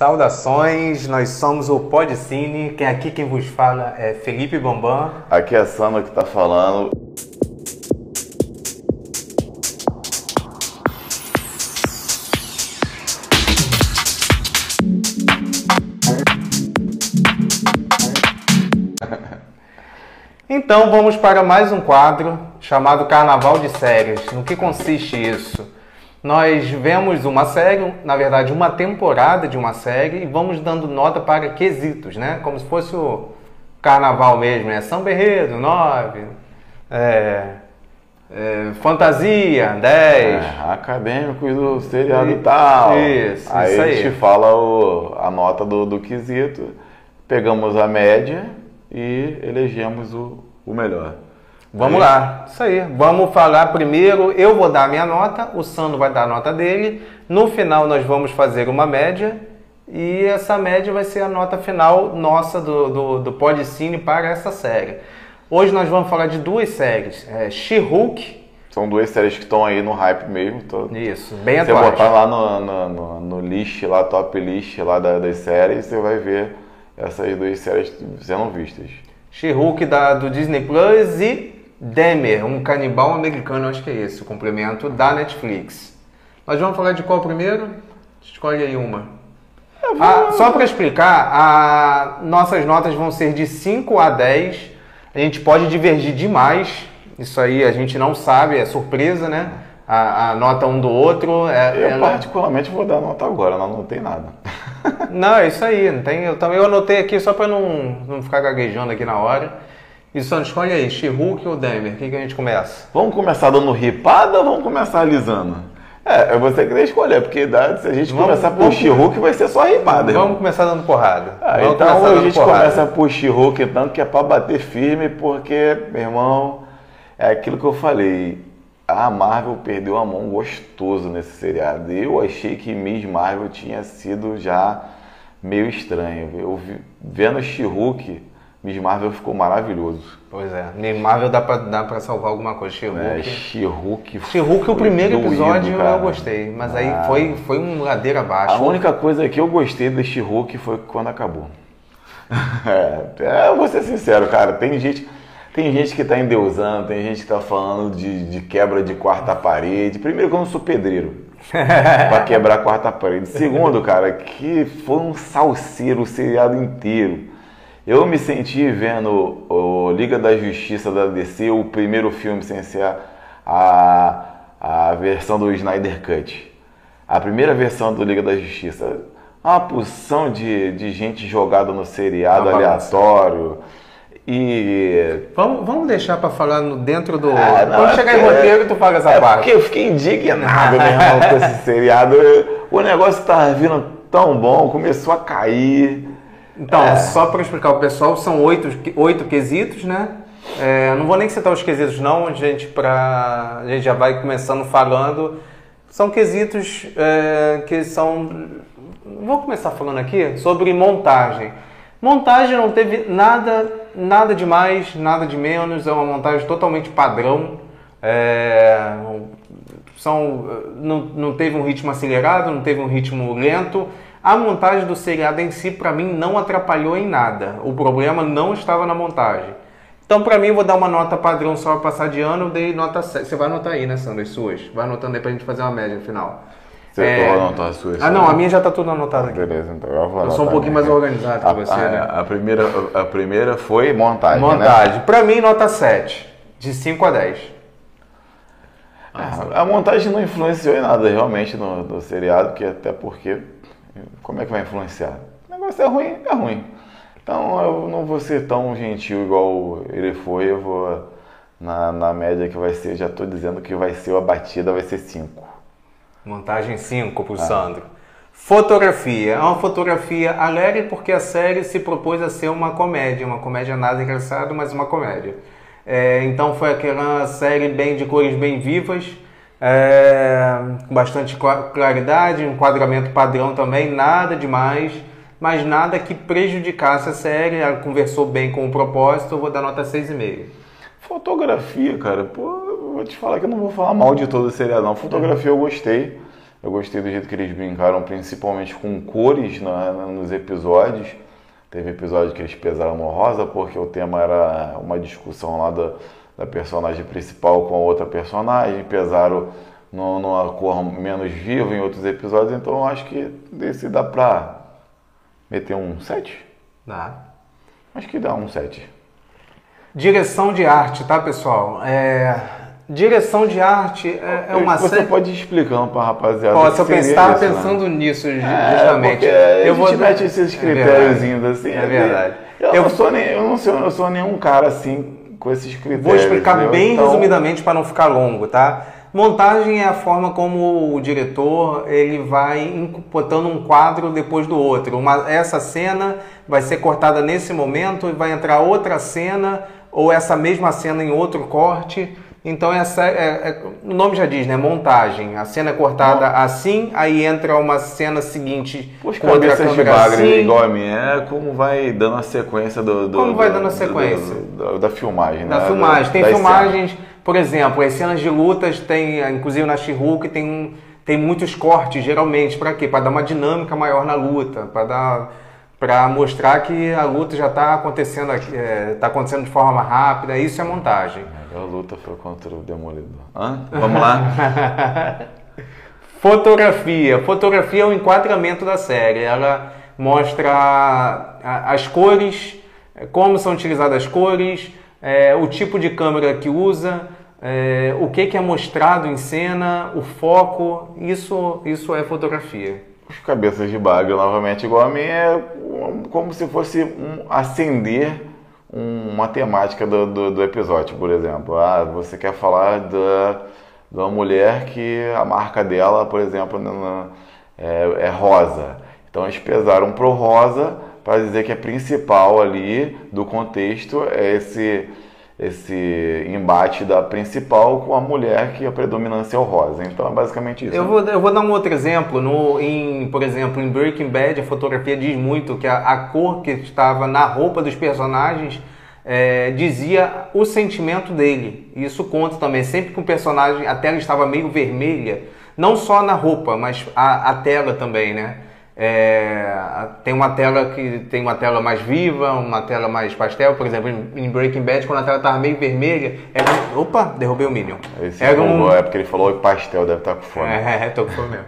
Saudações, nós somos o Podcine, quem vos fala é Felipe Bambam. Aqui é a Sandra que está falando. Então vamos para mais um quadro chamado Carnaval de Séries. No que consiste isso? Nós vemos uma série, na verdade uma temporada de uma série, e vamos dando nota para quesitos, né? Como se fosse o carnaval mesmo, né? São Berredo, 9, fantasia, 10. Acadêmicos do seriado e tal. Isso aí. aí. A gente fala a nota do quesito, pegamos a média e elegemos o melhor. Vamos lá, isso aí. Vamos falar primeiro, eu vou dar a minha nota, o Sandro vai dar a nota dele. No final nós vamos fazer uma média e essa média vai ser a nota final nossa do Podcine para essa série. Hoje nós vamos falar de duas séries, She-Hulk. São duas séries que estão aí no hype mesmo. Isso, bem atuais. Você botar lá no list, lá, top list lá das séries, você vai ver essas duas séries sendo vistas. She-Hulk do Disney Plus e Dahmer, um canibal americano, acho que é esse o complemento, da Netflix. Nós vamos falar de qual primeiro? Escolhe aí uma. Só para explicar, nossas notas vão ser de 5 a 10. A gente pode divergir demais. Isso aí a gente não sabe, é surpresa, né? A nota um do outro. Eu particularmente vou dar nota agora, não anotei nada. Não, é isso aí. Não tem, eu anotei aqui só para não ficar gaguejando aqui na hora. E só escolhe aí, She-Hulk ou Dahmer? O que a gente começa? Vamos começar dando ripada ou vamos começar alisando? É você que tem que escolher, porque se a gente começar por She-Hulk vai ser só ripada. Vamos começar dando porrada. Então a gente começa por She-Hulk, então, que é pra bater firme, porque, meu irmão, é aquilo que eu falei. A Marvel perdeu a mão gostoso nesse seriado. Eu achei que Miss Marvel tinha sido já meio estranho. Eu vendo She-Hulk, Miss Marvel ficou maravilhoso. Pois é, Miss Marvel dá pra salvar alguma coisa. She-Hulk, o primeiro episódio eu gostei, mas aí foi um ladeira abaixo. A única coisa que eu gostei do She-Hulk foi quando acabou. Eu vou ser sincero, cara, tem gente que tá endeusando, tem gente que tá falando de quebra de quarta parede. Primeiro que eu não sou pedreiro pra quebrar a quarta parede. Segundo, cara, que foi um salseiro o seriado inteiro. Eu me senti vendo o Liga da Justiça da DC, o primeiro filme sem ser a versão do Snyder Cut. A primeira versão do Liga da Justiça. Uma porção de gente jogada no seriado aleatório. E... Vamos deixar para falar dentro do... Quando chegar em roteiro, tu fala essa parte. Porque eu fiquei indignado, meu irmão, com esse seriado. O negócio tava vindo tão bom, começou a cair. Então, só para explicar o pessoal, são 8 quesitos, né? Não vou nem citar os quesitos não, a gente já vai começando falando. São quesitos que são... Vou começar falando aqui sobre montagem. Montagem não teve nada de mais, nada de menos, é uma montagem totalmente padrão. Não teve um ritmo acelerado, não teve um ritmo lento. A montagem do seriado em si, para mim, não atrapalhou em nada. O problema não estava na montagem. Então, para mim, eu vou dar uma nota padrão só para passar de ano. Eu dei nota 7. Você vai anotar aí, né, Sandra, as suas? Vai anotando aí para a gente fazer uma média no final. Você vai anotar as suas? Não, a minha já está tudo anotada aqui. Beleza, então eu vou anotar. Eu sou um pouquinho mais organizado que você, né? A primeira foi montagem, Montagem. Né? Para mim, nota 7. De 5 a 10. A montagem não influenciou em nada, realmente, no seriado, até porque... Como é que vai influenciar? O negócio é ruim. Então eu não vou ser tão gentil igual ele foi, eu vou na média que vai ser, já estou dizendo que vai ser a batida, vai ser 5. Montagem 5 para o Sandro. Fotografia. É uma fotografia alegre porque a série se propôs a ser uma comédia nada engraçada, mas uma comédia. Então foi aquela série de cores bem vivas, com bastante claridade, enquadramento padrão também, nada demais, mas nada que prejudicasse a série. Ela conversou bem com o propósito, eu vou dar nota 6,5. Fotografia, cara, eu vou te falar que eu não vou falar mal de todo o seriado não. Fotografia eu gostei, Eu gostei do jeito que eles brincaram, principalmente com cores nos episódios. Teve episódio que eles pesaram no rosa, porque o tema era uma discussão lá da personagem principal com a outra personagem. Pesaram numa cor menos viva em outros episódios. Então eu acho que desse dá pra meter um 7? Dá. Acho que dá um 7. Direção de arte, tá, pessoal? Direção de arte é uma série... Você pode ir explicando pra rapaziada. Ó, se eu estava pensando nisso, justamente. Eu vou mete esses critériozinhos assim. É verdade. Eu não sou nenhum cara assim com esses critérios. Vou explicar bem resumidamente para não ficar longo, tá? Montagem é a forma como o diretor ele vai botando um quadro depois do outro. Essa cena vai ser cortada nesse momento e vai entrar outra cena ou essa mesma cena em outro corte. Então o nome já diz, né? Montagem. A cena é cortada assim, aí entra uma cena seguinte com outra câmera assim. Igual a minha, como vai dando a sequência da filmagem, né? Da filmagem. Tem filmagens... Cenas. Por exemplo, as cenas de lutas tem, inclusive na She-Hulk, tem muitos cortes, geralmente. Para quê? Para dar uma dinâmica maior na luta, para mostrar que a luta já está acontecendo, tá acontecendo de forma mais rápida. Isso é montagem. A luta foi contra o Demolidor. Vamos lá. Fotografia. Fotografia é o enquadramento da série. Ela mostra as cores, como são utilizadas as cores, o tipo de câmera que usa, o que é mostrado em cena, o foco, isso é fotografia. Os cabeças de bagre, novamente, igual a mim, é como se fosse acender uma temática do episódio, por exemplo. Você quer falar de uma mulher que a marca dela, por exemplo, é rosa. Então eles pesaram pro rosa para dizer que a principal ali do contexto é esse embate da principal com a mulher que a predominância é o rosa. Então é basicamente isso. Eu vou dar um outro exemplo. Por exemplo, em Breaking Bad, a fotografia diz muito que a cor que estava na roupa dos personagens dizia o sentimento dele. Isso conta também. Sempre que o personagem, a tela estava meio vermelha, não só na roupa, mas a tela também, né? Tem uma tela mais viva, uma tela mais pastel. Por exemplo, em Breaking Bad, quando a tela estava meio vermelha, opa, derrubei o Minion. É porque ele falou que pastel, deve estar com fome. Tô com fome mesmo.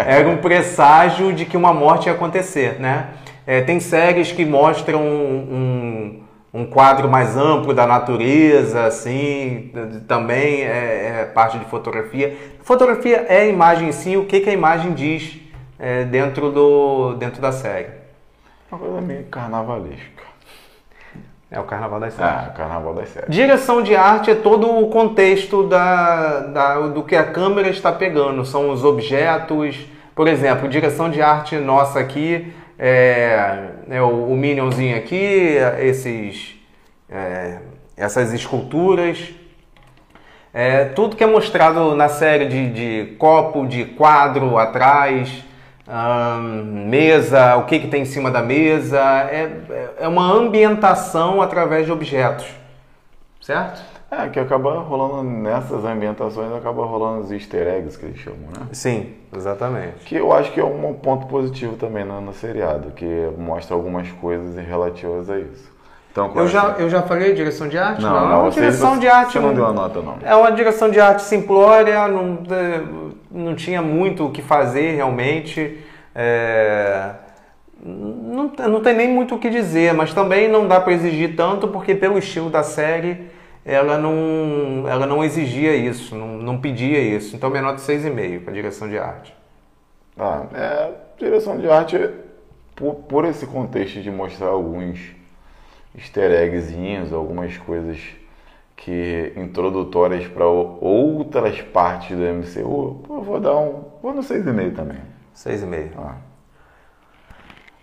Era um presságio de que uma morte ia acontecer, né? Tem séries que mostram um quadro mais amplo da natureza, assim, também é parte de fotografia. Fotografia é a imagem em si, o que a imagem diz dentro da série. Uma coisa meio carnavalesca. É o carnaval das séries. O carnaval das séries. Direção de arte é todo o contexto do que a câmera está pegando. São os objetos. Por exemplo, direção de arte nossa aqui o Minionzinho aqui, essas esculturas. Tudo que é mostrado na série de copo, de quadro atrás, mesa, o que tem em cima da mesa, é uma ambientação através de objetos, certo? Que acaba rolando nessas ambientações, acaba rolando os easter eggs que eles chamam, né? Sim, exatamente. Que eu acho que é um ponto positivo também no seriado, que mostra algumas coisas relativas a isso. Então, eu já falei direção de arte? Não, direção de arte. Você não deu a nota, não. É uma direção de arte simplória, não tinha muito o que fazer realmente. Não tem nem muito o que dizer, mas também não dá para exigir tanto, porque pelo estilo da série ela não exigia isso, não pedia isso. Então menor de 6,5 para direção de arte. Direção de arte, por esse contexto de mostrar alguns easter eggzinhos, algumas coisas introdutórias para outras partes do MCU, eu vou no 6,5 também. 6,5.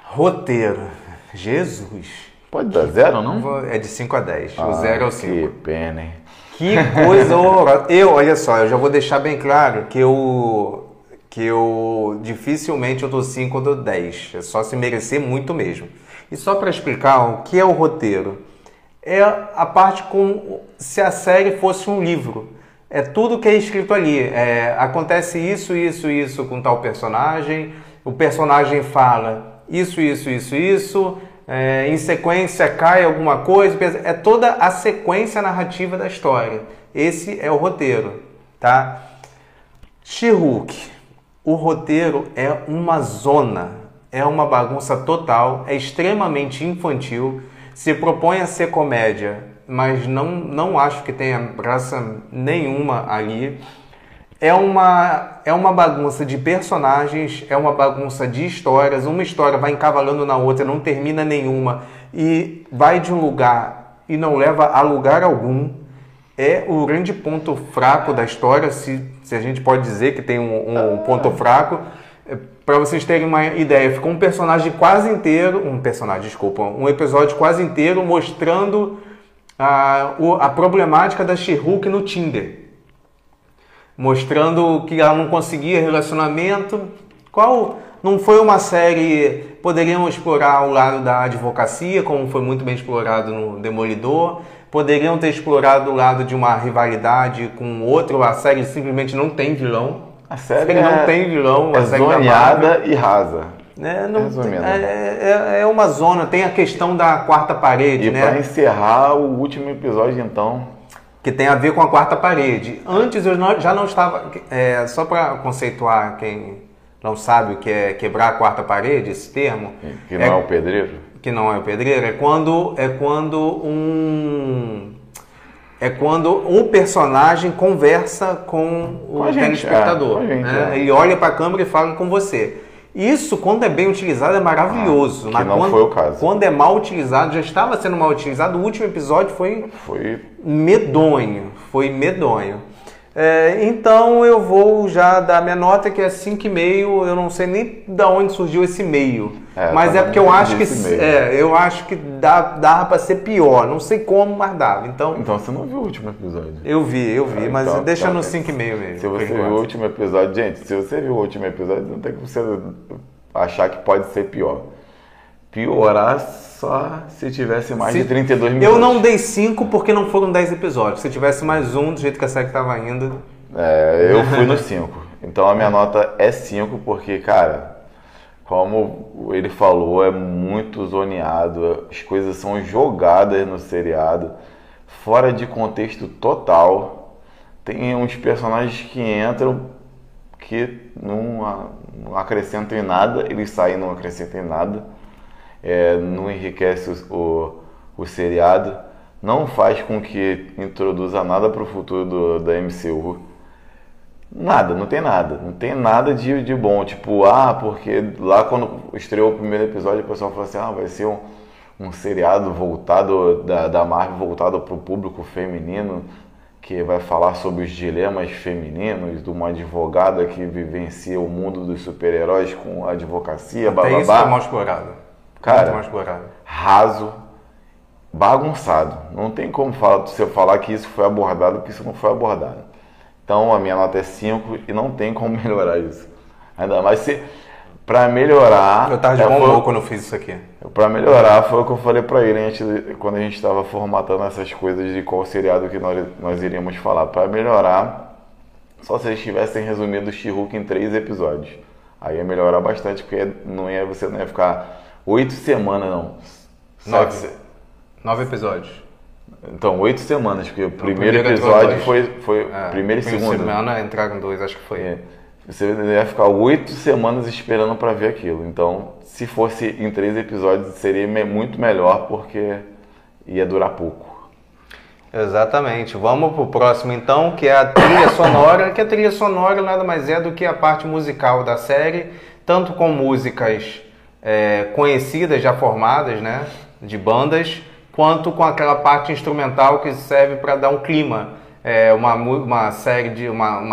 Roteiro. Jesus. Pode dar 0, não? É de 5 a 10. O 0 é o 5. Que pena, hein? Que coisa horrorosa. Olha só, eu já vou deixar bem claro que eu dificilmente eu dou 5 ou dou 10. É só se merecer muito mesmo. E só para explicar o que é o roteiro. É a parte como se a série fosse um livro. É tudo que é escrito ali. Acontece isso com tal personagem, o personagem fala isso, em sequência cai alguma coisa, é toda a sequência narrativa da história. Esse é o roteiro, tá? She-Hulk, o roteiro é uma zona, é uma bagunça total, é extremamente infantil, se propõe a ser comédia, mas não acho que tenha graça nenhuma ali. É uma bagunça de personagens, é uma bagunça de histórias, uma história vai encavalando na outra, não termina nenhuma e vai de um lugar e não leva a lugar algum. É o grande ponto fraco da história, se a gente pode dizer que tem um ponto fraco. Para vocês terem uma ideia, ficou um episódio quase inteiro mostrando a problemática da She-Hulk no Tinder. Mostrando que ela não conseguia relacionamento. Não foi uma série... Poderiam explorar o lado da advocacia, como foi muito bem explorado no Demolidor. Poderiam ter explorado o lado de uma rivalidade com outro. A série simplesmente não tem vilão. A série não tem vilão. É zoneada e rasa. É uma zona. Tem a questão da quarta parede, e para encerrar o último episódio, então... Que tem a ver com a quarta parede. Antes eu já não estava... só para conceituar quem não sabe o que é quebrar a quarta parede, esse termo... Que não é o pedreiro? Que não é o pedreiro. É quando o personagem conversa com o telespectador. Ele olha para a câmera e fala com você. Isso, quando é bem utilizado, é maravilhoso. Mas não foi o caso. Quando é mal utilizado, já estava sendo mal utilizado. O último episódio foi medonho. Foi medonho. Então eu vou já dar minha nota, que é 5,5. Eu não sei nem de onde surgiu esse meio. Mas é porque eu acho que dava para ser pior. Não sei como, mas dava. Então você não viu o último episódio? Eu vi, mas então, deixa no 5,5 mesmo. Se você viu o último episódio, gente, se você viu o último episódio, não tem que você achar que pode ser pior. Piorar só se tivesse mais de 32 minutos. Eu não dei 5 porque não foram 10 episódios. Se tivesse mais um, do jeito que a série estava indo... eu fui no 5. Então a minha nota é 5 porque, cara, como ele falou, é muito zoneado. As coisas são jogadas no seriado, fora de contexto total. Tem uns personagens que entram que não acrescentam em nada, eles saem e não acrescentam em nada. Não enriquece o seriado, não faz com que introduza nada para o futuro da MCU. Não tem nada de bom. Tipo, porque lá quando estreou o primeiro episódio, o pessoal falou assim, vai ser um seriado voltado da Marvel, voltado para o público feminino, que vai falar sobre os dilemas femininos, de uma advogada que vivencia o mundo dos super-heróis com a advocacia, blá blá blá. Isso foi mal explorado. Cara, raso, bagunçado. Não tem como você falar que isso foi abordado, porque isso não foi abordado. Então a minha nota é 5 e não tem como melhorar isso. Ainda mais para melhorar... Eu tava de bom humor quando eu fiz isso aqui. Para melhorar foi o que eu falei para ele quando a gente estava formatando essas coisas de qual seriado que nós iríamos falar. Para melhorar, só se eles tivessem resumido o She-Hulk em 3 episódios. Aí ia melhorar bastante, porque você não ia ficar... 8 semanas, não. 9 episódios. Então, 8 semanas, porque o primeiro episódio foi primeiro e segundo. Semana entraram 2, acho que foi. Você ia ficar 8 semanas esperando para ver aquilo. Então, se fosse em 3 episódios, seria muito melhor, porque ia durar pouco. Exatamente. Vamos pro próximo, então, que é a trilha sonora. Que a trilha sonora nada mais é do que a parte musical da série, tanto com músicas... conhecidas, já formadas, né, de bandas, quanto com aquela parte instrumental que serve para dar um clima. Uma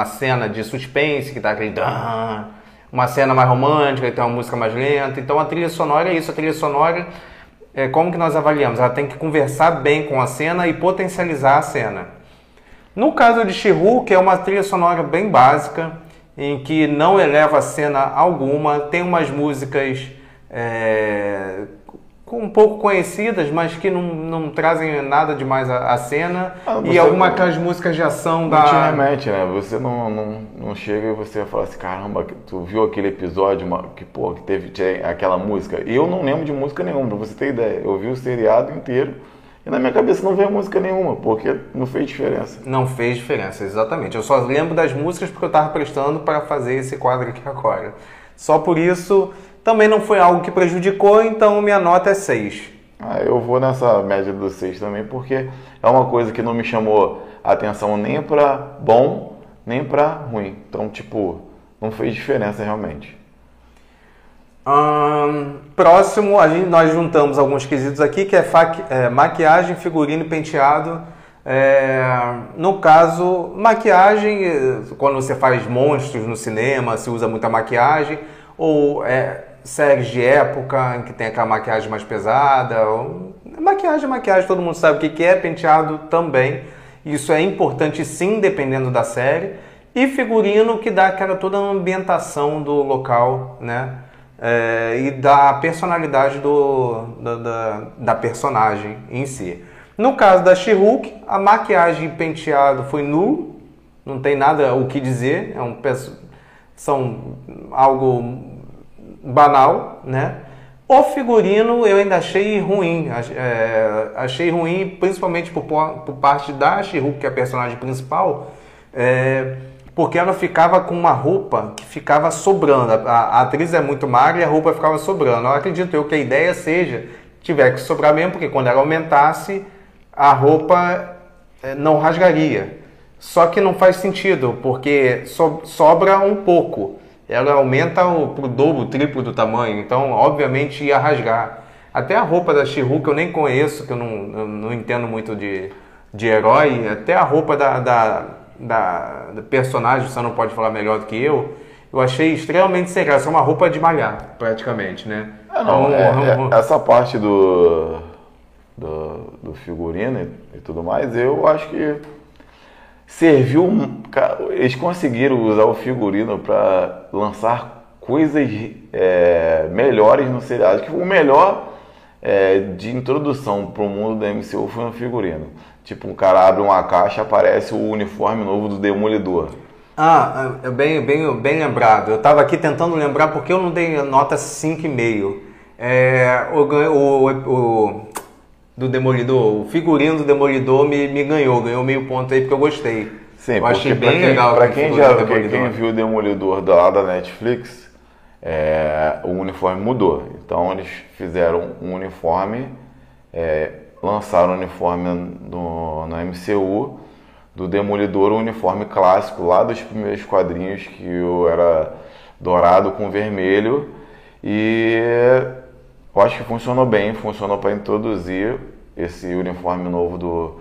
cena de suspense que dá aquele... Uma cena mais romântica, que tem uma música mais lenta. Então a trilha sonora é isso. A trilha sonora, como que nós avaliamos? Ela tem que conversar bem com a cena e potencializar a cena. No caso de She-Hulk, é uma trilha sonora bem básica, em que não eleva a cena alguma. Tem umas músicas um pouco conhecidas, mas que não trazem nada demais à cena. E aquelas músicas de ação não te remete, né? Você não chega e você fala assim, caramba, tu viu aquele episódio que teve aquela música? E eu não lembro de música nenhuma, pra você ter ideia. Eu vi o seriado inteiro e na minha cabeça não veio música nenhuma, porque não fez diferença. Não fez diferença, exatamente. Eu só lembro das músicas porque eu estava prestando para fazer esse quadro aqui agora. Só por isso... Também não foi algo que prejudicou, então minha nota é 6. Eu vou nessa média do 6 também, porque é uma coisa que não me chamou a atenção nem pra bom, nem pra ruim. Então, tipo, não fez diferença realmente. Próximo, nós juntamos alguns quesitos aqui, que é maquiagem, figurino e penteado. No caso, maquiagem, quando você faz monstros no cinema, se usa muita maquiagem, ou séries de época em que tem aquela maquiagem mais pesada. Maquiagem, todo mundo sabe o que é, penteado também. Isso é importante sim, dependendo da série. E figurino, que dá toda a ambientação do local, né? E da personalidade da personagem em si. No caso da She-Hulk, a maquiagem e penteado foi nulo, não tem nada o que dizer, são algo banal, né? O figurino eu ainda achei ruim, achei ruim principalmente por parte da She-Hulk, que é a personagem principal, porque ela ficava com uma roupa que ficava sobrando. A atriz é muito magra e a roupa ficava sobrando. Eu acredito que a ideia tiver que sobrar mesmo, porque quando ela aumentasse, a roupa não rasgaria. Só que não faz sentido, porque sobra um pouco. Ela aumenta pro dobro, triplo do tamanho, então obviamente ia rasgar. Até a roupa da She-Hulk eu nem conheço, que eu não entendo muito de herói. Até a roupa da personagem, você não pode falar melhor do que eu achei extremamente sem graça. É uma roupa de malhar, praticamente, né? Essa parte do figurino e tudo mais, eu acho que serviu. Eles conseguiram usar o figurino para lançar coisas melhores no seriado. Que o melhor de introdução para o mundo da MCU foi no figurino. Tipo, um cara abre uma caixa, aparece o uniforme novo do Demolidor. Bem lembrado. Eu estava aqui tentando lembrar porque eu não dei nota 5,5. Do Demolidor, o figurino do Demolidor me ganhou meio ponto aí porque eu gostei. Sim, eu achei bem legal. Para quem viu o Demolidor lá da Netflix, o uniforme mudou. Então eles fizeram um uniforme, lançaram o uniforme na MCU do Demolidor, um uniforme clássico lá dos primeiros quadrinhos, que era dourado com vermelho, e eu acho que funcionou bem, funcionou para introduzir esse uniforme novo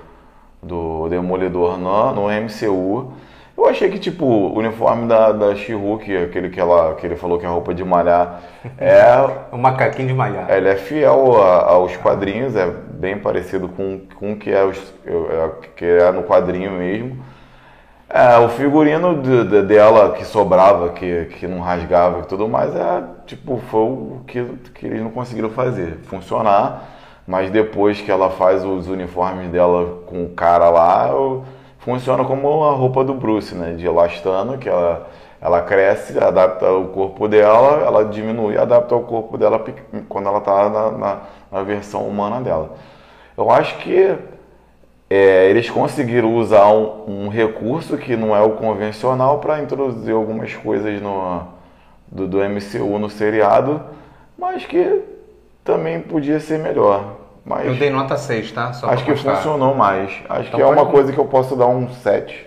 do Demolidor no MCU. Eu achei que, tipo, o uniforme da She-Hulk, aquele que ele falou que é a roupa de malhar, um macaquinho de malhar. Ele é fiel aos quadrinhos, é bem parecido com o que é no quadrinho mesmo. O figurino dela que sobrava, que não rasgava e tudo mais, foi o que eles não conseguiram fazer, funcionar. Mas depois que ela faz os uniformes dela com o cara lá, funciona como a roupa do Bruce, né? De elastano, que ela cresce, adapta o corpo dela, ela diminui, adapta o corpo dela quando ela está na versão humana dela. Eu acho que eles conseguiram usar um recurso que não é o convencional para introduzir algumas coisas do MCU no seriado, mas que também podia ser melhor. Mas eu dei nota 6, tá? Só acho que funcionou mais. Acho que é uma coisa que eu posso dar um 7.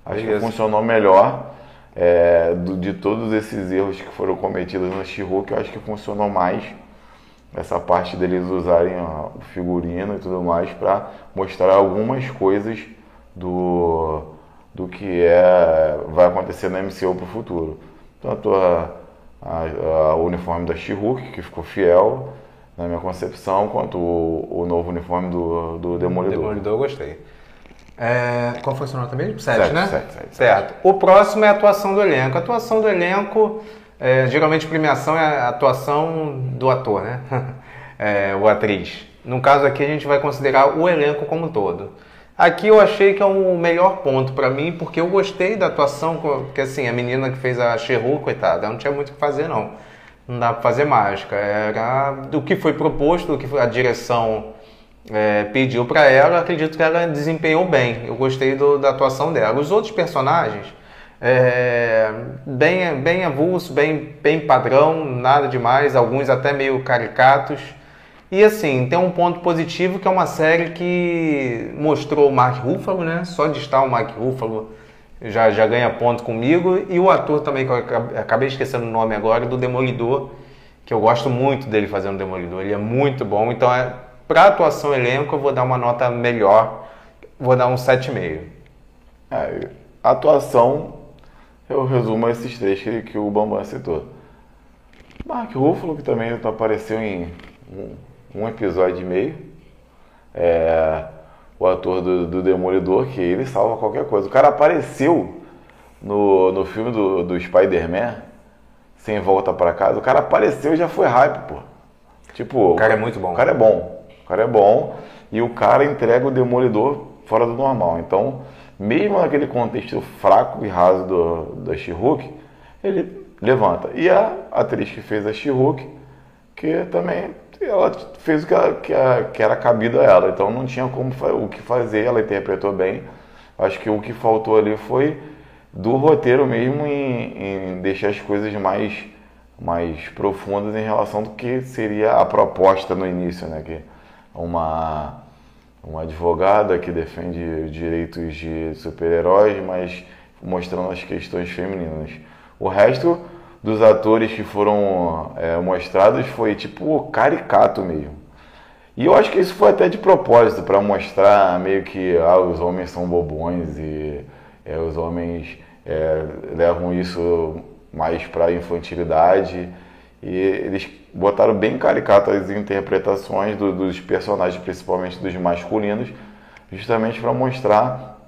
Acho que funcionou melhor. De todos esses erros que foram cometidos no She-Hulk, eu acho que funcionou mais essa parte deles usarem o figurino e tudo mais para mostrar algumas coisas do que vai acontecer no MCU pro futuro. Tanto o uniforme da She-Hulk, que ficou fiel na minha concepção, quanto o novo uniforme do Demolidor. Demolidor eu gostei. Qual foi a sua nota mesmo? 7, né? 7. Certo. O próximo é a atuação do elenco. A atuação do elenco, geralmente premiação é a atuação do ator, né? ou atriz. No caso aqui a gente vai considerar o elenco como um todo. Aqui eu achei que é o melhor ponto pra mim, porque eu gostei da atuação, porque assim, a menina que fez a She-Hulk, coitada, ela não tinha muito o que fazer não. Não dá pra fazer mágica. Era do que foi proposto, do que a direção pediu pra ela, acredito que ela desempenhou bem. Eu gostei da atuação dela. Os outros personagens, bem avulso, bem padrão, nada demais, alguns até meio caricatos. E assim, tem um ponto positivo que é uma série que mostrou o Mark Ruffalo, né? Só de estar o Mark Ruffalo já ganha ponto comigo. E o ator também, que eu acabei esquecendo o nome agora, do Demolidor, que eu gosto muito dele fazendo Demolidor. Ele é muito bom, então para atuação elenco eu vou dar uma nota melhor, vou dar um 7,5. A atuação, eu resumo esses três que o Bambam citou. Mark Ruffalo, que também apareceu em um episódio e meio. O ator do Demolidor, que ele salva qualquer coisa. O cara apareceu no filme do Spider-Man, Sem Volta Pra Casa. O cara apareceu e já foi hype, pô. Tipo, o cara é muito bom. O cara é bom. O cara é bom e o cara entrega o Demolidor fora do normal. Então, mesmo naquele contexto fraco e raso da She-Hulk, ele levanta. E a atriz que fez a She-Hulk, que também ela fez o que era cabido a ela. Então não tinha o que fazer, ela interpretou bem. Acho que o que faltou ali foi do roteiro mesmo em deixar as coisas mais profundas em relação do que seria a proposta no início, né? Que uma advogada que defende os direitos de super-heróis, mas mostrando as questões femininas. O resto dos atores que foram mostrados foi tipo caricato mesmo. E eu acho que isso foi até de propósito, para mostrar meio que os homens são bobões e os homens levam isso mais para a infantilidade. E eles botaram bem caricatas as interpretações dos personagens, principalmente dos masculinos, justamente para mostrar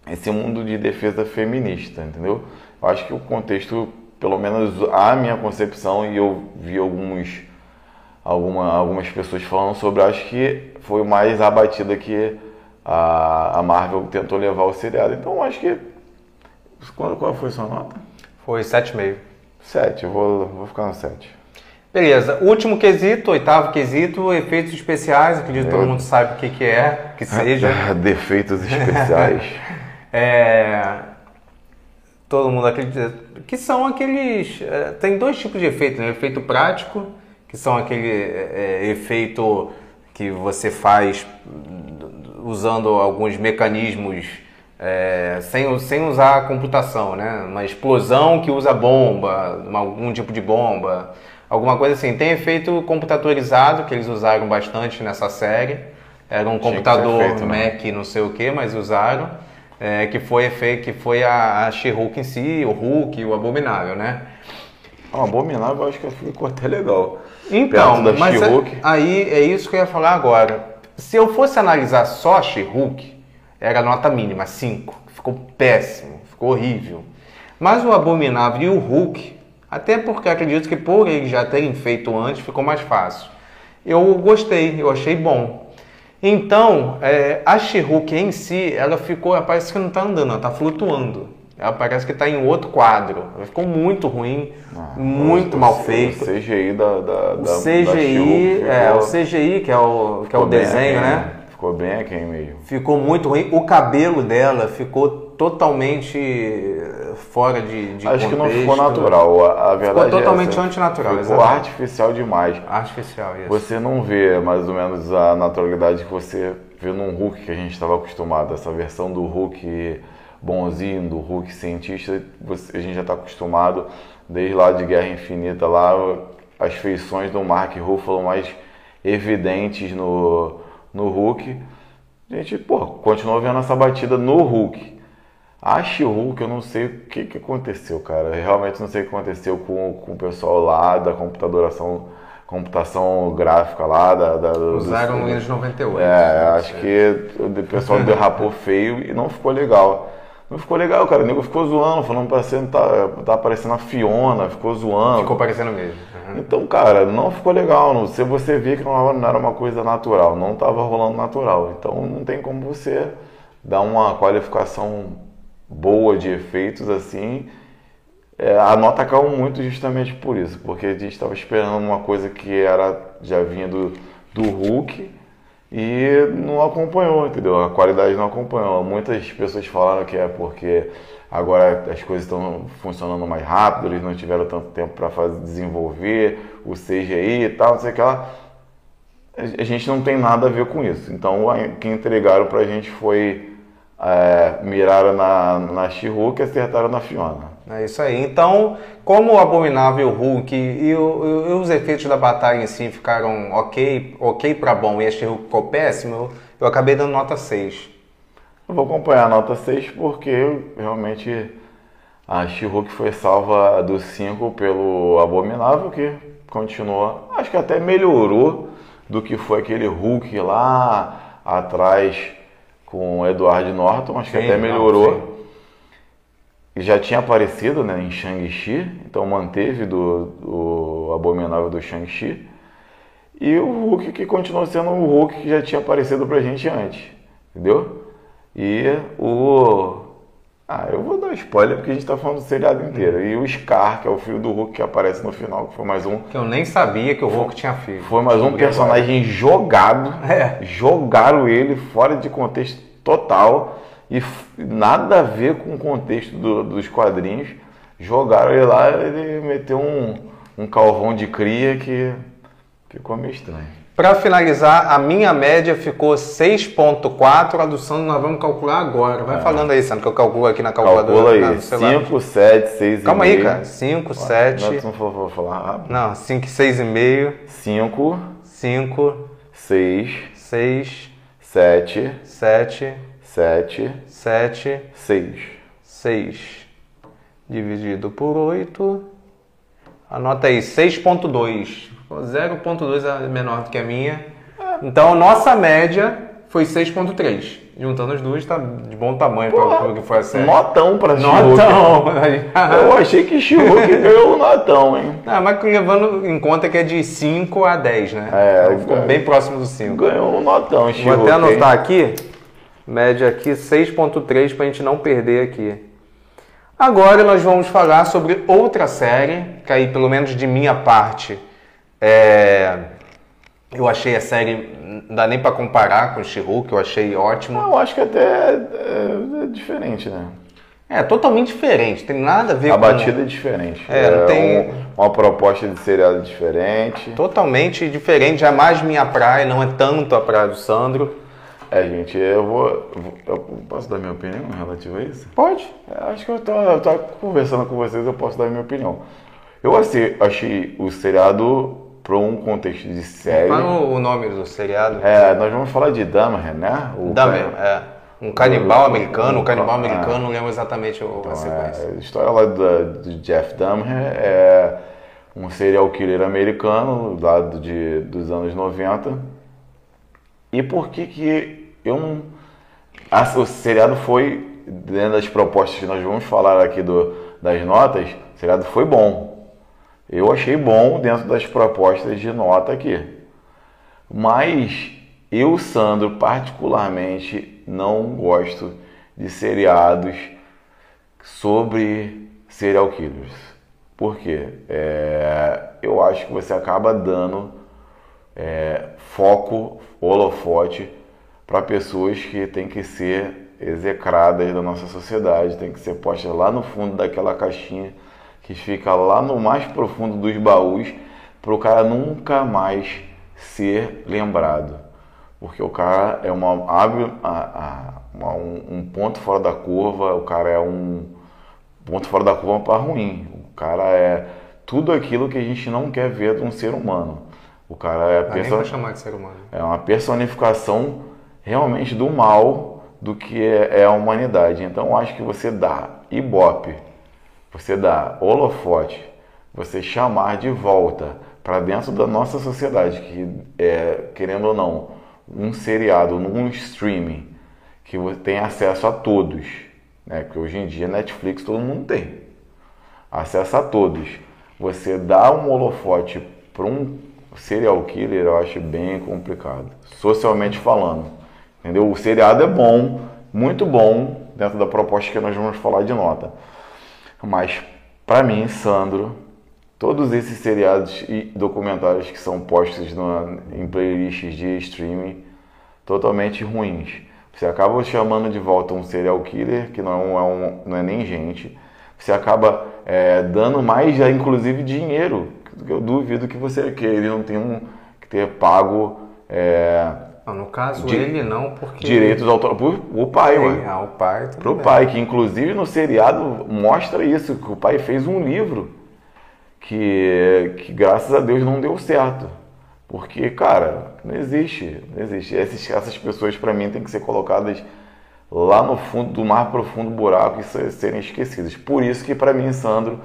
esse mundo de defesa feminista, entendeu? Eu acho que o contexto, pelo menos a minha concepção, e eu vi algumas pessoas falando sobre, acho que foi mais abatida que a Marvel tentou levar o seriado. Então acho que... Qual foi a sua nota? Foi 7,5. 7, eu vou ficar no 7. Beleza, último quesito, oitavo quesito, efeitos especiais, acredito que todo mundo sabe o que é, que seja. Defeitos especiais. Todo mundo acredita que são aqueles... tem dois tipos de efeito, né? Efeito prático, que são aquele efeito que você faz usando alguns mecanismos sem usar a computação, né? Uma explosão que usa bomba, algum tipo de bomba, alguma coisa assim. Tem efeito computadorizado, que eles usaram bastante nessa série. Era um computador feito, Mac, não sei o que, mas usaram. Que foi a She-Hulk em si, o Hulk, o Abominável, né? O Abominável eu acho que ficou até legal. Então, mas aí é isso que eu ia falar agora. Se eu fosse analisar só a She-Hulk, era nota mínima, 5. Ficou péssimo, ficou horrível. Mas o Abominável e o Hulk, até porque acredito que por eles já terem feito antes, ficou mais fácil. Eu gostei, eu achei bom. Então, a She-Hulk em si, ela parece que não está andando, ela está flutuando. Ela parece que está em outro quadro. Ela ficou muito ruim, muito mal feito. O CGI da CGI, o CGI, que é o desenho, né? Ficou bem aqui mesmo. Ficou muito ruim. O cabelo dela ficou totalmente fora de Acho contexto. que não ficou natural. A verdade ficou totalmente antinatural. Ficou exatamente artificial demais. Artificial, isso. Você não vê mais ou menos a naturalidade que você vê num Hulk que a gente estava acostumado. Essa versão do Hulk bonzinho, do Hulk cientista, a gente já está acostumado desde lá de Guerra Infinita, lá as feições do Mark Ruffalo mais evidentes no Hulk. A gente, continuou vendo essa batida no Hulk. A She-Hulk, eu não sei o que aconteceu, cara. Eu realmente não sei o que aconteceu com o pessoal lá da computação gráfica lá. Usaram o Windows 98. Acho que o pessoal derrapou feio e não ficou legal. Não ficou legal, cara. O nego ficou zoando, falando pra você tá parecendo a Fiona, ficou zoando. Ficou parecendo mesmo. Então, cara, não ficou legal. Se você vê que não era uma coisa natural, não estava rolando natural. Então não tem como você dar uma qualificação boa de efeitos assim. A nota caiu muito justamente por isso, porque a gente estava esperando uma coisa que já vinha do Hulk e não acompanhou, entendeu? A qualidade não acompanhou. Muitas pessoas falaram que é porque agora as coisas estão funcionando mais rápido, eles não tiveram tanto tempo para desenvolver o CGI e tal, não sei o que lá. A gente não tem nada a ver com isso. Então, o que entregaram pra gente foi miraram na She-Hulk e acertaram na Fiona. É isso aí. Então, como o Abominável Hulk e os efeitos da batalha em si ficaram ok pra bom e a She-Hulk ficou péssimo, eu acabei dando nota 6. Eu vou acompanhar a nota 6 porque realmente a She-Hulk foi salva do 5 pelo Abominável, que continua, acho que até melhorou do que foi aquele Hulk lá atrás com o Edward Norton, acho que até melhorou. E já tinha aparecido, né, em Shang-Chi, então manteve do Abominável do Shang-Chi. E o Hulk que continuou sendo o Hulk que já tinha aparecido pra gente antes, entendeu? E eu vou dar spoiler porque a gente tá falando do seriado inteiro. E o Scar, que é o filho do Hulk que aparece no final, que foi mais um... Que eu nem sabia que o Hulk tinha filho. Foi mais um personagem jogado. Jogaram ele fora de contexto total. E nada a ver com o contexto dos quadrinhos. Jogaram ele lá, ele meteu um calvão de cria que ficou meio estranho. Para finalizar, a minha média ficou 6.4. A do Sandro nós vamos calcular agora. Vai falando aí, Sandro, que eu calculo aqui na calculadora. Calcula aí, 5, 7, 6,5. Calma aí, cara. 5, 7... Não vou falar rápido. Não, 5, 6,5. 5, 5, 6, 6, 7, 7, 7, 7, 6. 6 dividido por 8. Anota aí, 6.2. 0.2 é menor do que a minha. Então, nossa média foi 6.3. Juntando as duas, tá de bom tamanho para o que foi a série. Notão pra She-Hulk. Notão! Eu achei que She-Hulk ganhou um notão, hein? Mas levando em conta que é de 5 a 10, né? Então, ficou bem próximo do 5. Ganhou um notão, She-Hulk. Vou até anotar aqui. Média aqui 6.3 para a gente não perder aqui. Agora nós vamos falar sobre outra série, que aí pelo menos de minha parte, eu achei a série, não dá nem para comparar com o She-Hulk, eu achei ótimo. Eu acho que até é diferente, né? É totalmente diferente, tem nada a ver com... A batida é diferente. Não tem... uma proposta de seriado diferente. Totalmente diferente, é mais minha praia, não é tanto a praia do Sandro. Gente, eu posso dar minha opinião relativa a isso? Pode. Acho que eu tô conversando com vocês, eu posso dar minha opinião. Eu achei o seriado para um contexto de série... Qual o nome do seriado? Nós vamos falar de Dahmer, né? Dahmer, um canibal americano. Um canibal americano, não lembro exatamente a sequência. A história lá do Jeff Dahmer é um serial killer americano lá dos anos 90. E por que eu não... o seriado foi, dentro das propostas que nós vamos falar aqui das notas, o seriado foi bom. Eu achei bom dentro das propostas de nota aqui. Mas eu, Sandro, particularmente, não gosto de seriados sobre serial killers. Por quê? Eu acho que você acaba dando foco, holofote para pessoas que têm que ser execradas da nossa sociedade, tem que ser postas lá no fundo daquela caixinha que fica lá no mais profundo dos baús para o cara nunca mais ser lembrado. Porque o cara é um ponto fora da curva, o cara é um ponto fora da curva para ruim. O cara é tudo aquilo que a gente não quer ver de um ser humano. O cara nem vou chamar de ser humano. É uma personificação realmente do mal do que é a humanidade. Então eu acho que você dá ibope, você dá holofote, você chamar de volta para dentro da nossa sociedade, que querendo ou não, um seriado, num streaming, que você tem acesso a todos, né? Porque hoje em dia Netflix todo mundo tem acesso a todos. Você dá um holofote para um serial killer, eu acho bem complicado, socialmente falando, entendeu? O seriado é bom, muito bom, dentro da proposta que nós vamos falar de nota. Mas, para mim, Sandro, todos esses seriados e documentários que são postos em playlists de streaming, totalmente ruins. Você acaba chamando de volta um serial killer, que não é nem gente. Você acaba dando mais, inclusive, dinheiro. Eu duvido que ele não tenha que ter pago... no caso, ele não, porque... Direitos autorais. O pai, ué. O pai também. Pro pai, que inclusive no seriado mostra isso, que o pai fez um livro que graças a Deus não deu certo. Porque, cara, não existe. Essas pessoas, para mim, têm que ser colocadas lá no fundo do mais profundo buraco e serem esquecidas. Por isso que, para mim, Sandro,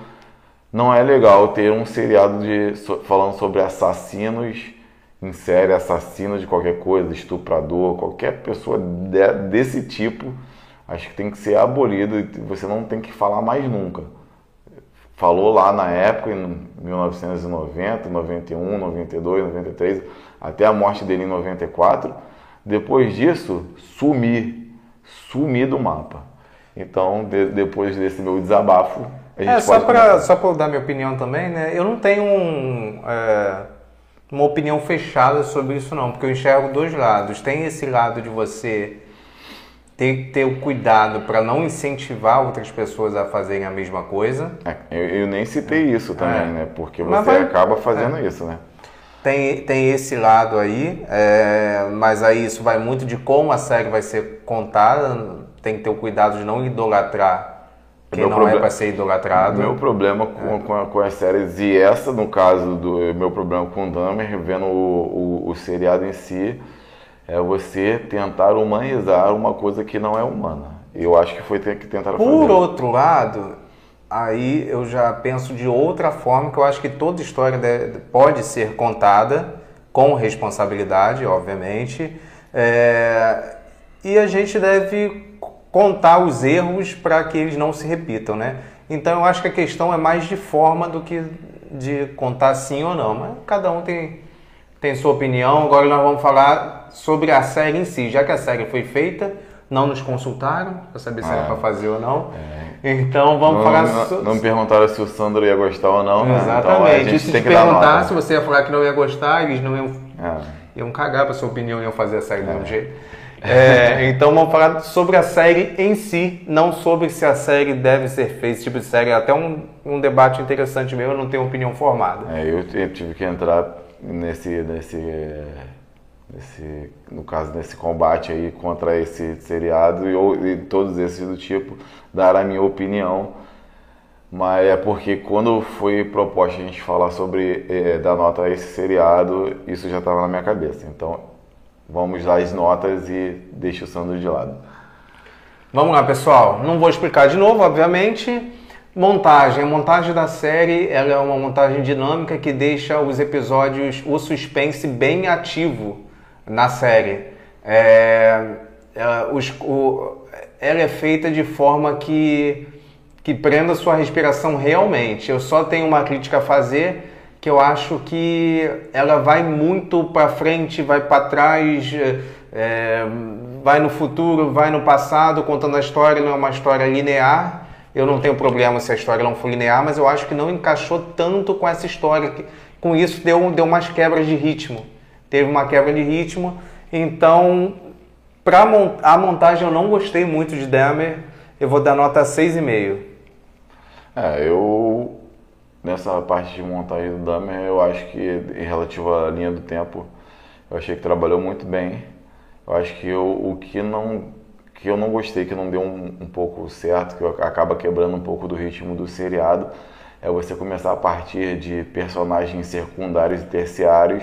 não é legal ter um seriado falando sobre assassinos em série, assassino de qualquer coisa, estuprador, qualquer pessoa desse tipo, acho que tem que ser abolido e você não tem que falar mais nunca. Falou lá na época, em 1990, 91, 92, 93, até a morte dele em 94. Depois disso, sumi do mapa. Então, depois desse meu desabafo, a gente só para dar minha opinião também, né? Eu não tenho uma opinião fechada sobre isso não, porque eu enxergo dois lados. Tem esse lado de você ter que ter o cuidado para não incentivar outras pessoas a fazerem a mesma coisa. Eu nem citei isso também, né? Porque você acaba fazendo isso, né? Tem esse lado aí, mas aí isso vai muito de como a série vai ser contada. Tem que ter o cuidado de não idolatrar quem não é para ser idolatrado. Meu problema com as séries, e essa no caso do meu problema com o Dahmer, vendo o seriado em si, é você tentar humanizar uma coisa que não é humana. Eu acho que foi ter que tentar fazer. Por outro lado, aí eu já penso de outra forma, que eu acho que toda história pode ser contada com responsabilidade, obviamente, e a gente deve contar os erros para que eles não se repitam, né? Então eu acho que a questão é mais de forma do que de contar sim ou não, mas cada um tem sua opinião. Agora nós vamos falar sobre a série em si. Já que a série foi feita, não nos consultaram para saber se era para fazer ou não. Então vamos falar... Não me perguntaram se o Sandro ia gostar ou não. Exatamente. Então, e se te perguntar se você ia falar que não ia gostar, eles não iam cagar para sua opinião e iam fazer a série do mesmo jeito. Então vamos falar sobre a série em si, não sobre se a série deve ser feita. Esse tipo de série é até um debate interessante mesmo, eu não tenho opinião formada. Eu tive que entrar no caso, nesse combate aí contra esse seriado e todos esses do tipo, dar a minha opinião. Mas é porque quando foi proposta a gente falar sobre dar nota a esse seriado, isso já estava na minha cabeça. Então vamos dar as notas e deixa o Sandro de lado. Vamos lá, pessoal. Não vou explicar de novo, obviamente. Montagem. A montagem da série ela é uma montagem dinâmica que deixa os episódios, o suspense bem ativo na série. Ela é feita de forma que prenda sua respiração realmente. Eu só tenho uma crítica a fazer, que eu acho que ela vai muito para frente, vai para trás, vai no futuro, vai no passado, contando a história. Não é uma história linear. Eu não tenho problema se a história não for linear, mas eu acho que não encaixou tanto com essa história. Com isso deu umas quebras de ritmo. Teve uma quebra de ritmo. Então, para a montagem eu não gostei muito de Dahmer. Eu vou dar nota 6,5. Nessa parte de montagem do Dahmer, eu acho que, em relativo à linha do tempo, eu achei que trabalhou muito bem. Eu acho que o que eu não gostei, que não deu um pouco certo, que acaba quebrando um pouco do ritmo do seriado, é você começar a partir de personagens secundários e terciários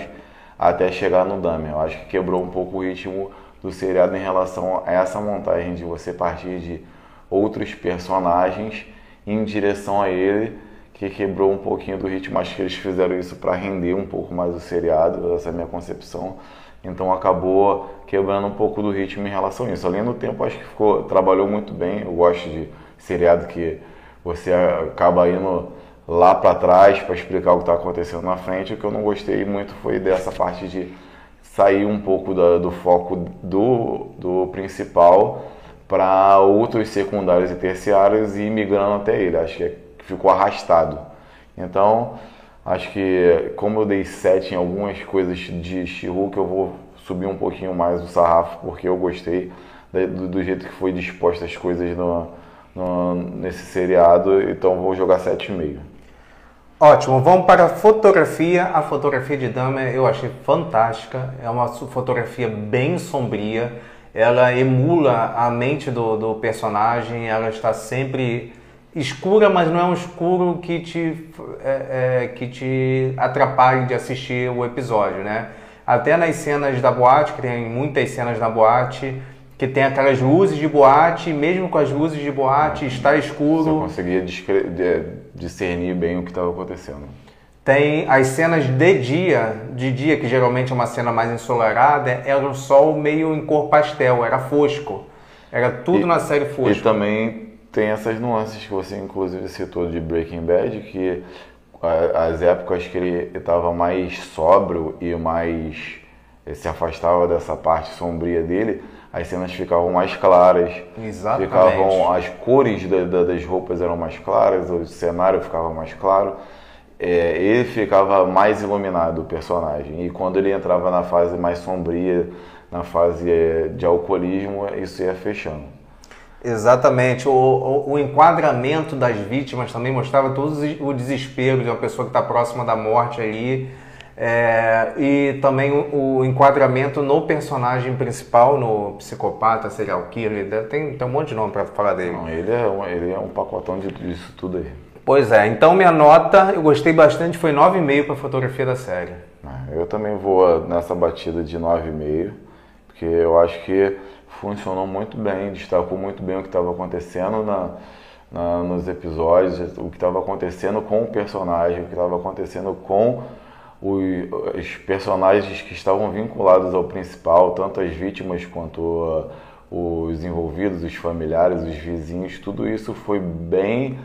até chegar no Dahmer. Eu acho que quebrou um pouco o ritmo do seriado em relação a essa montagem de você partir de outros personagens em direção a ele, que quebrou um pouquinho do ritmo. Acho que eles fizeram isso para render um pouco mais o seriado, essa é a minha concepção. Então acabou quebrando um pouco do ritmo em relação a isso. Além do tempo, acho que trabalhou muito bem. Eu gosto de seriado que você acaba indo lá para trás para explicar o que está acontecendo na frente. O que eu não gostei muito foi dessa parte de sair um pouco do foco do principal para outros secundários e terciários e ir migrando até ele. Acho que ficou arrastado. Então, acho que como eu dei 7 em algumas coisas de She-Hulk, eu vou subir um pouquinho mais o sarrafo, porque eu gostei do jeito que foi disposta as coisas nesse seriado, então vou jogar 7,5. Ótimo, vamos para a fotografia. A fotografia de Dahmer eu achei fantástica, é uma fotografia bem sombria, ela emula a mente do personagem, ela está sempre escura, mas não é um escuro que te atrapalhe de assistir o episódio, né? Até nas cenas da boate, que tem muitas cenas na boate, que tem aquelas luzes de boate, e mesmo com as luzes de boate está escuro. Você conseguia discernir bem o que estava acontecendo. Tem as cenas de dia, que geralmente é uma cena mais ensolarada, era um sol meio em cor pastel, era fosco. Era tudo na série fosco. E também tem essas nuances que você inclusive citou de Breaking Bad, que as épocas que ele estava mais sóbrio e mais se afastava dessa parte sombria dele, as cenas ficavam mais claras. Exatamente. As cores das roupas eram mais claras, o cenário ficava mais claro. Ele ficava mais iluminado, o personagem. E quando ele entrava na fase mais sombria, na fase de alcoolismo, isso ia fechando. Exatamente. O enquadramento das vítimas também mostrava todo o desespero de uma pessoa que está próxima da morte ali. E também o enquadramento no personagem principal, no psicopata, serial killer, tem um monte de nome para falar dele. Não, ele é um pacotão disso tudo aí. Pois é, então minha nota, eu gostei bastante, foi 9,5 para a fotografia da série. Eu também vou nessa batida de 9,5, porque eu acho que funcionou muito bem, destacou muito bem o que estava acontecendo nos episódios, o que estava acontecendo com o personagem, o que estava acontecendo com os personagens que estavam vinculados ao principal, tanto as vítimas quanto os envolvidos, os familiares, os vizinhos, tudo isso foi bem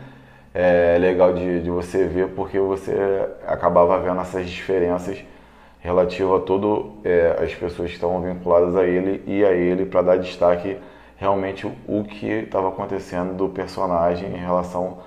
legal de você ver, porque você acabava vendo essas diferenças relativas a todas as pessoas que estavam vinculadas a ele para dar destaque realmente o que estava acontecendo do personagem em relação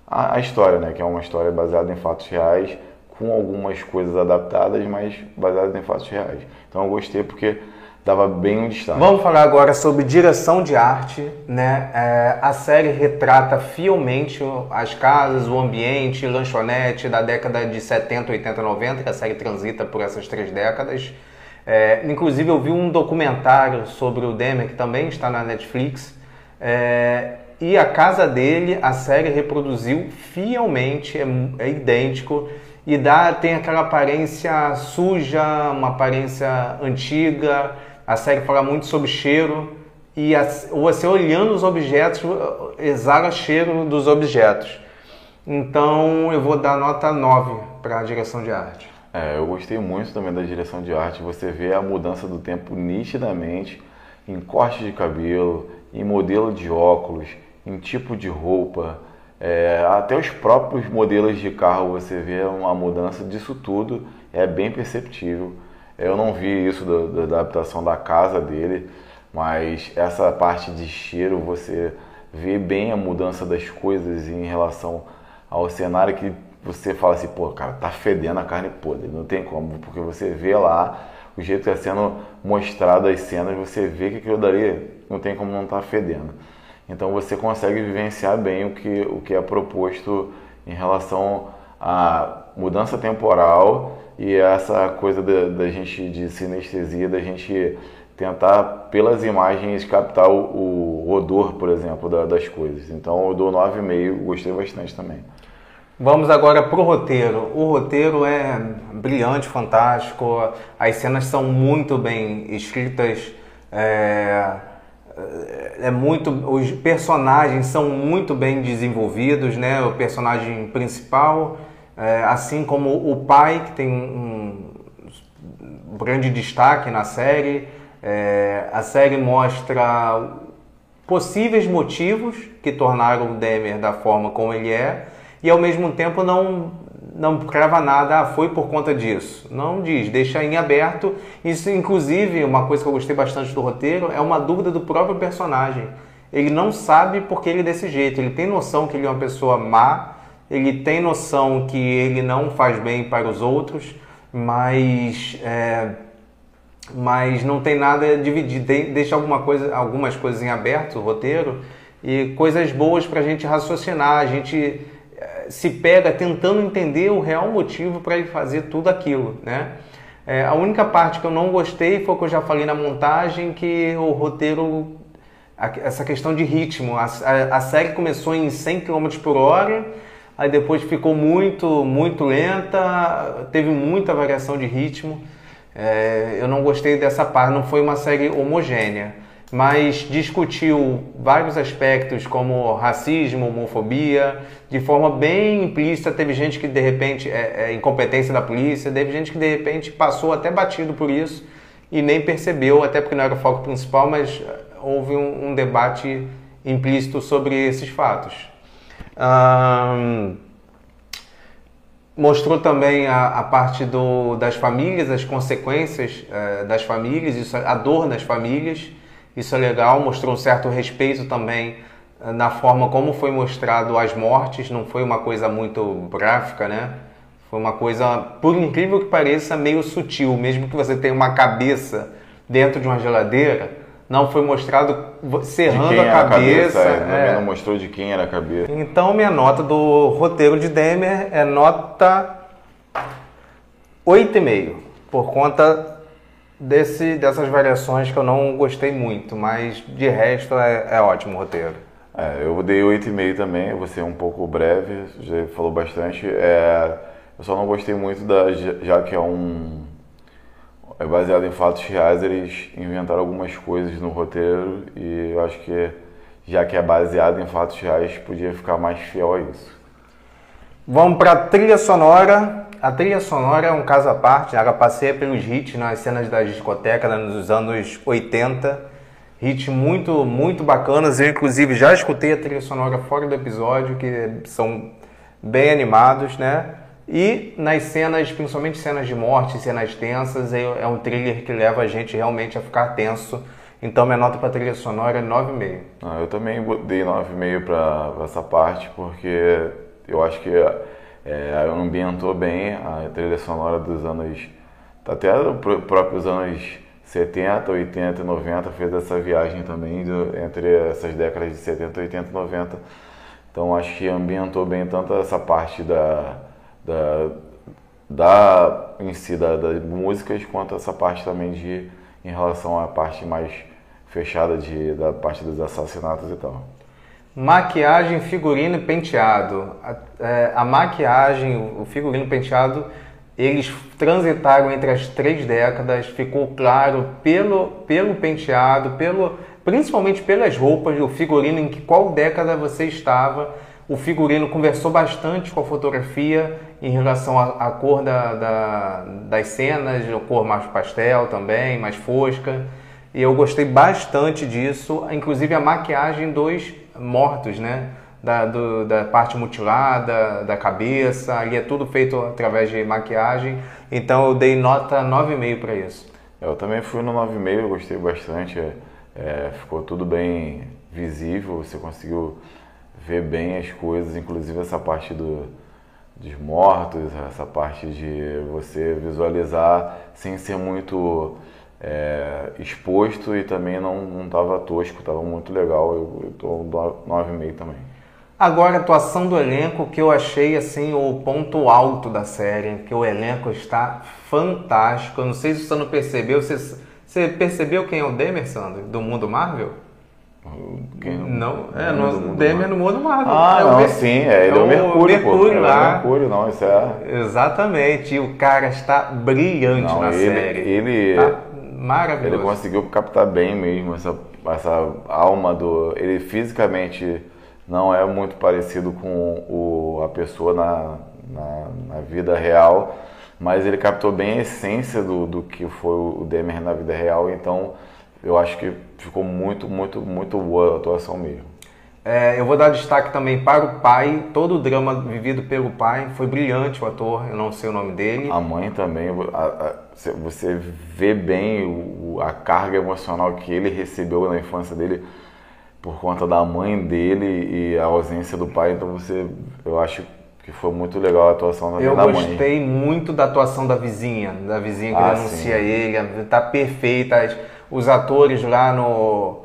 à história, né? Que é uma história baseada em fatos reais, com algumas coisas adaptadas, mas baseadas em fatos reais. Então eu gostei porque dava bem um destaque. Vamos falar agora sobre direção de arte, né? A série retrata fielmente as casas, o ambiente, lanchonete da década de 70, 80, 90, que a série transita por essas 3 décadas. Inclusive eu vi um documentário sobre o Dahmer, que também está na Netflix, e a casa dele, a série reproduziu fielmente, é idêntico, e tem aquela aparência suja, uma aparência antiga. A série fala muito sobre cheiro e você olhando os objetos exala cheiro dos objetos. Então eu vou dar nota 9 para a direção de arte. Eu gostei muito também da direção de arte. Você vê a mudança do tempo nitidamente em corte de cabelo, em modelo de óculos, em tipo de roupa. Até os próprios modelos de carro você vê uma mudança disso tudo, é bem perceptível. Eu não vi isso da adaptação da casa dele, mas essa parte de cheiro você vê bem a mudança das coisas em relação ao cenário, que você fala assim, pô, cara, tá fedendo a carne podre, não tem como, porque você vê lá o jeito que está sendo mostrado as cenas, você vê que aquilo dali não tem como não estar fedendo. Então você consegue vivenciar bem o que é proposto em relação à mudança temporal e essa coisa da gente, de sinestesia, da gente tentar pelas imagens captar o odor, por exemplo, das coisas. Então eu dou 9,5, gostei bastante também. Vamos agora para o roteiro. O roteiro é brilhante, fantástico, as cenas são muito bem escritas, os personagens são muito bem desenvolvidos, né? O personagem principal, assim como o pai, que tem um grande destaque na série. A série mostra possíveis motivos que tornaram o Demer da forma como ele é, e ao mesmo tempo não crava nada, foi por conta disso. Não diz, deixa em aberto. Isso, inclusive, uma coisa que eu gostei bastante do roteiro, é uma dúvida do próprio personagem. Ele não sabe porque ele é desse jeito, ele tem noção que ele é uma pessoa má, ele tem noção que ele não faz bem para os outros, mas não tem nada dividido, deixa algumas coisas em aberto, o roteiro, e coisas boas para a gente raciocinar. A gente se pega tentando entender o real motivo para ele fazer tudo aquilo, né? A única parte que eu não gostei foi o que eu já falei na montagem, que o roteiro, essa questão de ritmo, a série começou em 100 km por hora, aí depois ficou muito, muito lenta, teve muita variação de ritmo. Eu não gostei dessa parte, não foi uma série homogênea, mas discutiu vários aspectos como racismo, homofobia, de forma bem implícita. Teve gente que de repente, incompetência da polícia, teve gente que de repente passou até batido por isso e nem percebeu, até porque não era o foco principal, mas houve um debate implícito sobre esses fatos. Mostrou também a parte das famílias, as consequências das famílias, isso, a dor das famílias, isso é legal. Mostrou um certo respeito também na forma como foi mostrado as mortes, não foi uma coisa muito gráfica, né? Foi uma coisa, por incrível que pareça, meio sutil, mesmo que você tenha uma cabeça dentro de uma geladeira, não foi mostrado serrando a cabeça. Também não mostrou de quem era a cabeça. Então, minha nota do roteiro de Demer é nota 8,5, por conta dessas variações que eu não gostei muito, mas de resto é ótimo o roteiro. Eu dei 8,5 também, vou ser um pouco breve, já falou bastante. Eu só não gostei muito, já que é baseado em fatos reais, eles inventaram algumas coisas no roteiro, e eu acho que, já que é baseado em fatos reais, podia ficar mais fiel a isso. Vamos para a trilha sonora. A trilha sonora é um caso à parte, ela passeia pelos hits nas cenas da discoteca nos anos 80, hits muito, muito bacanas. Eu, inclusive, já escutei a trilha sonora fora do episódio, que são bem animados, né? E nas cenas, principalmente cenas de morte, cenas tensas, é um thriller que leva a gente realmente a ficar tenso. Então minha nota para trilha sonora é 9,5. Eu também dei 9,5 para essa parte, porque eu acho que ambientou bem a trilha sonora dos anos, até próprios anos 70, 80 e 90, fez essa viagem também entre essas décadas de 70, 80 e 90. Então acho que ambientou bem tanto essa parte em si das músicas, quanto essa parte também em relação à parte mais fechada da parte dos assassinatos e tal. Maquiagem, figurino e penteado. A maquiagem, o figurino e o penteado, eles transitaram entre as 3 décadas, ficou claro pelo penteado, principalmente pelas roupas, o figurino, em qual década você estava. O figurino conversou bastante com a fotografia em relação à cor das cenas, a cor mais pastel também, mais fosca. E eu gostei bastante disso, inclusive a maquiagem dos mortos, né? Da parte mutilada, da cabeça, ali é tudo feito através de maquiagem. Então eu dei nota 9,5 para isso. Eu também fui no 9,5, eu gostei bastante. Ficou tudo bem visível, você conseguiu ver bem as coisas, inclusive essa parte dos mortos, essa parte de você visualizar sem ser muito exposto, e também não estava tosco, estava muito legal. Eu estou 9,5 também. Agora, a atuação do elenco, que eu achei assim o ponto alto da série, que o elenco está fantástico. Eu não sei se você não percebeu, você percebeu quem é o Demer, Sandro, do mundo Marvel? O Demer no mundo Marvel. Sim, ele é o Mercúrio, pô. Mercúrio lá. É o Mercúrio, não, isso é... Exatamente, e o cara está brilhante na série. Ele tá Maravilhoso. Ele conseguiu captar bem mesmo essa alma do... Ele fisicamente não é muito parecido com a pessoa na vida real, mas ele captou bem a essência do que foi o Demer na vida real, então eu acho que ficou muito boa a atuação mesmo. Eu vou dar destaque também para o pai, todo o drama vivido pelo pai, foi brilhante o ator, eu não sei o nome dele. A mãe também, você vê bem a carga emocional que ele recebeu na infância dele por conta da mãe dele e a ausência do pai, então eu acho que foi muito legal a atuação da mãe. Eu gostei muito da atuação da vizinha que denuncia ele, tá perfeita, os atores lá no...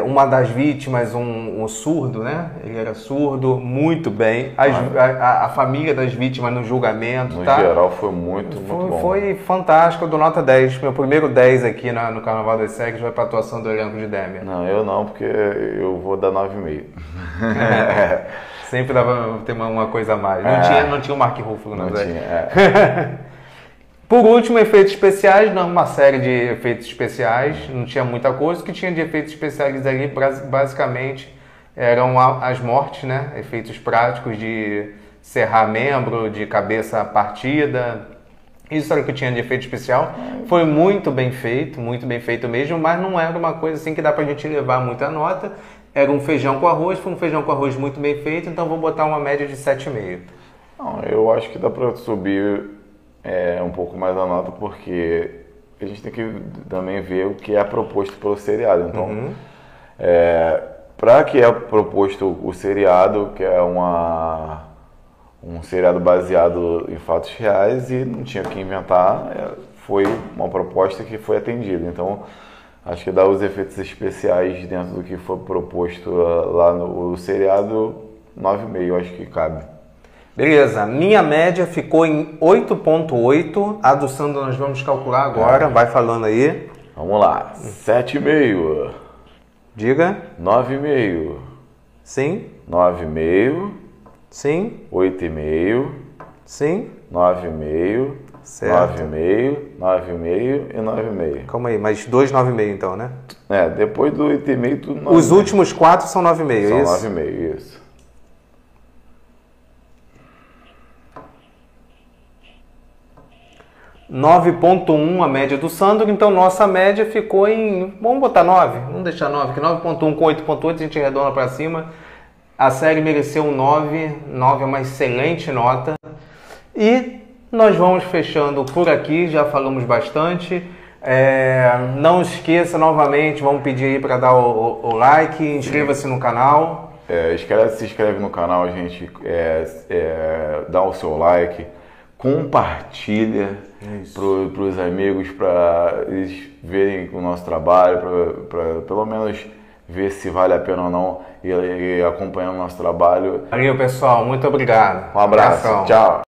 uma das vítimas, um surdo, né? Ele era surdo, muito bem. A família das vítimas no julgamento. No geral foi muito bom. Foi fantástico, eu dou nota 10. Meu primeiro 10 aqui no Carnaval das Séries vai para a atuação do elenco de Demer. Não, eu não, porque eu vou dar 9,5. Sempre dava ter uma coisa a mais. Não tinha o Mark Ruffalo, não tinha. Por último, efeitos especiais, uma série de efeitos especiais, não tinha muita coisa. O que tinha de efeitos especiais ali, basicamente, eram as mortes, né? Efeitos práticos de serrar membro, de cabeça partida. Isso era o que tinha de efeito especial. Foi muito bem feito mesmo, mas não era uma coisa assim que dá pra gente levar muita nota. Era um feijão com arroz, foi um feijão com arroz muito bem feito, então vou botar uma média de 7,5. Não, eu acho que dá pra subir... um pouco mais a nota, porque a gente tem que também ver o que é proposto pelo seriado. Então, para que é proposto o seriado, que é um seriado baseado em fatos reais e não tinha o que inventar, foi uma proposta que foi atendida. Então, acho que dá os efeitos especiais dentro do que foi proposto lá no seriado, 9,5, acho que cabe. Beleza, minha média ficou em 8,8. A do Sandro nós vamos calcular agora, vai falando aí. Vamos lá, 7,5. Diga. 9,5. Sim. 9,5. Sim. 8,5. Sim. 9,5. Certo. 9,5, 9,5 e 9,5. Calma aí, mas 2,9,5 então, né? Depois do 8,5 tudo 9,5. Os últimos 4 são 9,5, é isso? São 9,5, isso. 9,1 a média do Sandro, então nossa média ficou em... Vamos botar 9, vamos deixar 9, que 9,1 com 8,8 a gente arredonda para cima. A série mereceu um 9, 9 é uma excelente nota. E nós vamos fechando por aqui, já falamos bastante. Não esqueça novamente, vamos pedir aí para dar o like, inscreva-se no canal. Se inscreve no canal, gente, dá o seu like, compartilha para os amigos, para eles verem o nosso trabalho, para pelo menos ver se vale a pena ou não e acompanhando o nosso trabalho. Valeu, pessoal, muito obrigado. Um abraço, tchau.